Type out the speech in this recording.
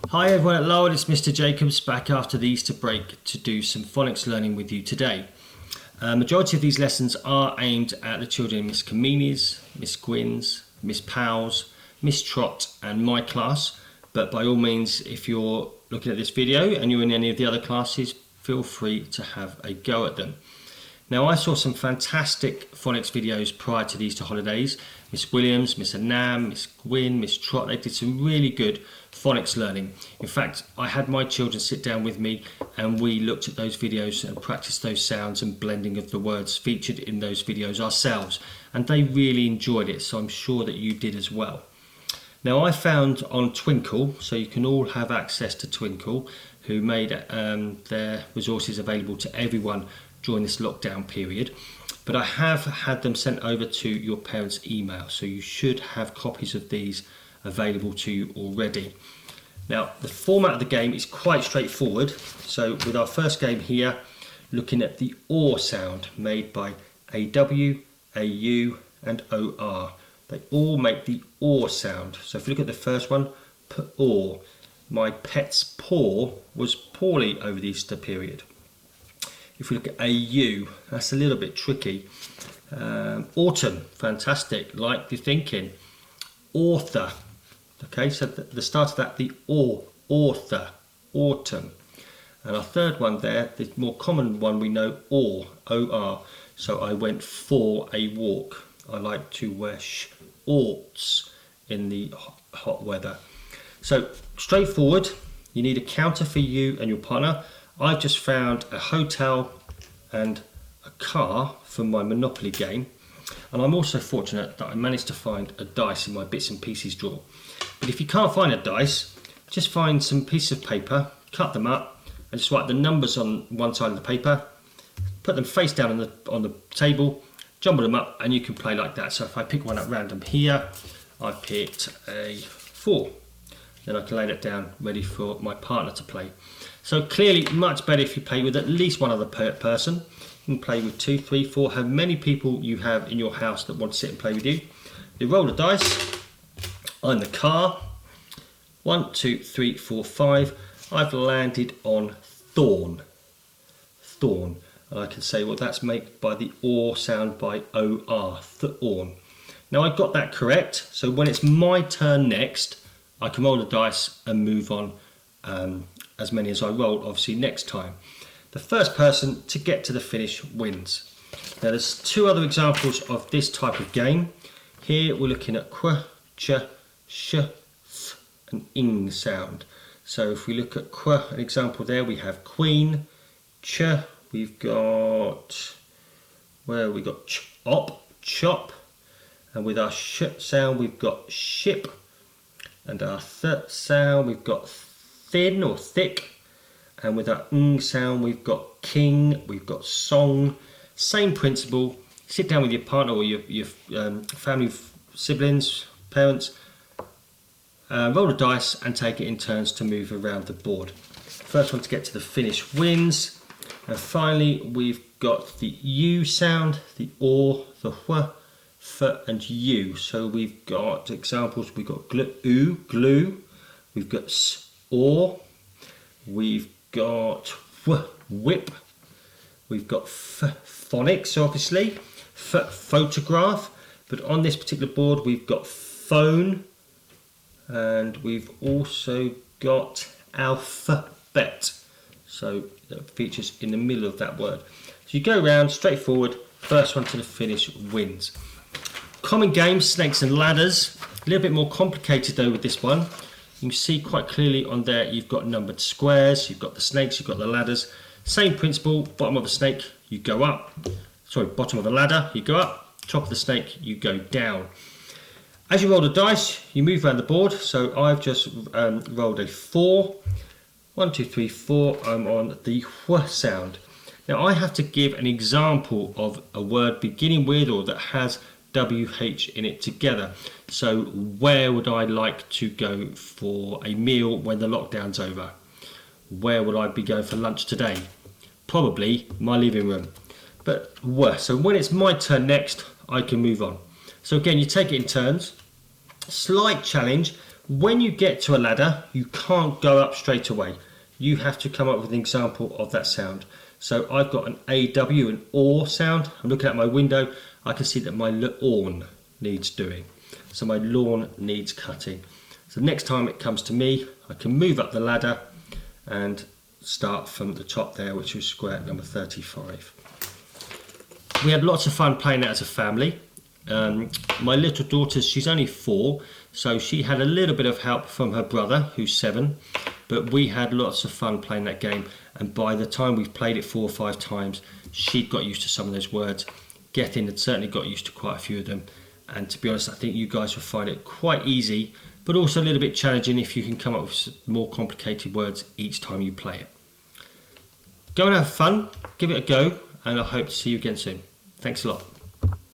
Hi everyone at Lowell, it's Mr. Jacobs back after the Easter break to do some phonics learning with you today. Majority of these lessons are aimed at the children in Miss Kamini's, Miss Gwyn's, Miss Powell's, Miss Trott and my class, but by all means if you're looking at this video and you're in any of the other classes, feel free to have a go at them. Now I saw some fantastic phonics videos prior to the Easter holidays. Miss Williams, Miss Anam, Miss Gwyn, Miss Trott, they did some really good phonics learning. In fact, I had my children sit down with me and we looked at those videos and practiced those sounds and blending of the words featured in those videos ourselves, and they really enjoyed it, so I'm sure that you did as well. Now I found on Twinkle, so you can all have access to Twinkle, who made their resources available to everyone during this lockdown period, but I have had them sent over to your parents' email, so you should have copies of these available to you already. Now the format of the game is quite straightforward, so with our first game here, looking at the OR sound made by AW, AU and OR. They all make the OR sound. So if you look at the first one, P-OR. My pet's paw was poorly over the Easter period. If we look at AU, that's a little bit tricky. Autumn, fantastic, like the thinking. Author, okay, so the start of that, the author, autumn. And our third one there, the more common one we know, OR, so I went for a walk. I like to wear shorts in the hot weather. So straightforward, you need a counter for you and your partner. I've just found a hotel and a car for my Monopoly game, and I'm also fortunate that I managed to find a dice in my bits and pieces drawer. But if you can't find a dice, just find some pieces of paper, cut them up and just write the numbers on one side of the paper, put them face down on the table, jumble them up, and you can play like that. So if I pick one at random here, I picked a 4. Then I can lay that down ready for my partner to play. So clearly much better if you play with at least one other person. You can play with 2, 3, 4, how many people you have in your house that want to sit and play with you. You roll the dice. I'm the car. 1, 2, 3, 4, 5. I've landed on thorn. Thorn. And I can say, well, that's made by the OR sound by OR. Thorn. Now I got that correct. So when it's my turn next, I can roll the dice and move on as many as I roll, obviously, next time. The first person to get to the finish wins. Now there's 2 other examples of this type of game. Here we're looking at qu, ch, sh, th and ing sound. So if we look at qu, an example there, we have queen. Ch, we've got, where have we got chop, chop. And with our sh sound, we've got ship. And our th sound, we've got thin or thick. And with our ng sound, we've got king, we've got song. Same principle. Sit down with your partner or your family, siblings, parents. Roll the dice and take it in turns to move around the board. First one to get to the finish wins. And finally, we've got the U sound, the OR, the wh, f and u. So we've got examples. We've got glue. We've got s, or. We've got whip. We've got phonics, obviously. Photograph. But on this particular board, we've got phone, and we've also got alphabet. So that features in the middle of that word. So you go around, straightforward. First one to the finish wins. Common games, snakes and ladders. A little bit more complicated though with this one. You can see quite clearly on there you've got numbered squares, you've got the snakes, you've got the ladders. Same principle, bottom of a snake you go up. Sorry, bottom of a ladder you go up, top of the snake you go down. As you roll the dice, you move around the board. So I've just rolled a 4. 1, 2, 3, 4. I'm on the wh sound. Now I have to give an example of a word beginning with or that has WH in it together. So where would I like to go for a meal when the lockdown's over? Where would I be going for lunch today? Probably my living room. But so when it's my turn next, I can move on. So again, you take it in turns. Slight challenge When you get to a ladder, you can't go up straight away. You have to come up with an example of that sound. So I've got an AW, an OR sound. I'm looking at my window. I can see that my lawn needs doing. So my lawn needs cutting. So next time it comes to me, I can move up the ladder and start from the top there, which was square number 35. We had lots of fun playing that as a family. My little daughter, she's only 4, so she had a little bit of help from her brother, who's 7, but we had lots of fun playing that game, and by the time we've played it 4 or 5 times, she'd got used to some of those words. Gethin had certainly got used to quite a few of them, and to be honest, I think you guys will find it quite easy, but also a little bit challenging if you can come up with more complicated words each time you play it. Go and have fun, give it a go, and I hope to see you again soon. Thanks a lot.